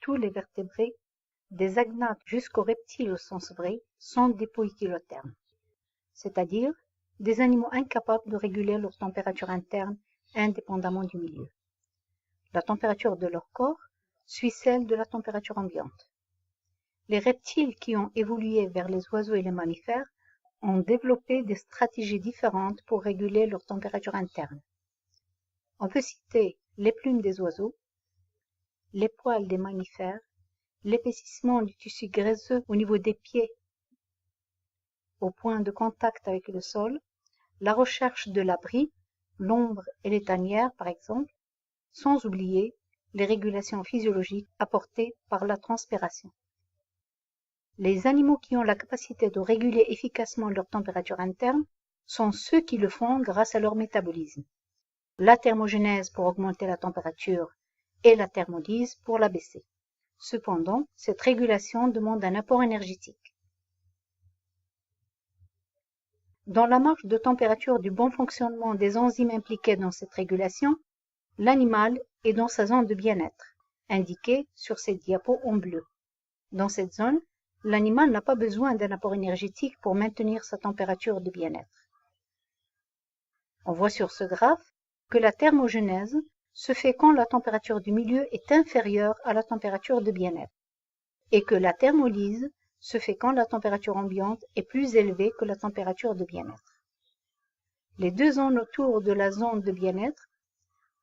tous les vertébrés, des agnates jusqu'aux reptiles au sens vrai, sont des poikilothermes, c'est-à-dire des animaux incapables de réguler leur température interne indépendamment du milieu. La température de leur corps suit celle de la température ambiante. Les reptiles qui ont évolué vers les oiseaux et les mammifères ont développé des stratégies différentes pour réguler leur température interne. On peut citer les plumes des oiseaux, les poils des mammifères, l'épaississement du tissu graisseux au niveau des pieds au point de contact avec le sol, la recherche de l'abri, l'ombre et les tanières par exemple, sans oublier les régulations physiologiques apportées par la transpiration. Les animaux qui ont la capacité de réguler efficacement leur température interne sont ceux qui le font grâce à leur métabolisme. La thermogenèse pour augmenter la température et la thermolyse pour la baisser. Cependant, cette régulation demande un apport énergétique. Dans la marge de température du bon fonctionnement des enzymes impliquées dans cette régulation, l'animal est dans sa zone de bien-être, indiquée sur cette diapo en bleu. Dans cette zone, l'animal n'a pas besoin d'un apport énergétique pour maintenir sa température de bien-être. On voit sur ce graphe que la thermogenèse se fait quand la température du milieu est inférieure à la température de bien-être et que la thermolyse se fait quand la température ambiante est plus élevée que la température de bien-être. Les deux zones autour de la zone de bien-être,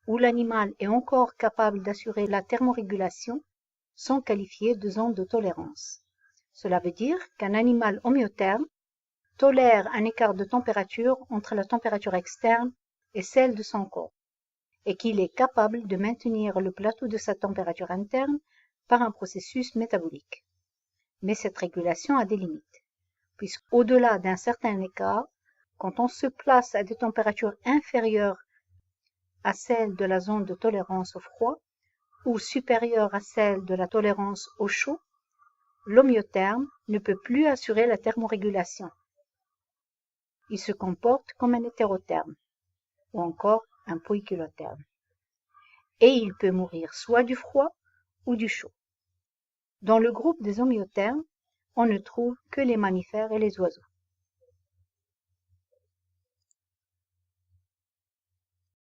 où l'animal est encore capable d'assurer la thermorégulation, sont qualifiées de zones de tolérance. Cela veut dire qu'un animal homéotherme tolère un écart de température entre la température externe et celle de son corps, et qu'il est capable de maintenir le plateau de sa température interne par un processus métabolique. Mais cette régulation a des limites, puisqu'au-delà d'un certain écart, quand on se place à des températures inférieures à celles de la zone de tolérance au froid ou supérieures à celles de la tolérance au chaud, l'homéotherme ne peut plus assurer la thermorégulation. Il se comporte comme un hétérotherme, ou encore un poikilotherme. Et il peut mourir soit du froid ou du chaud. Dans le groupe des homéothermes, on ne trouve que les mammifères et les oiseaux.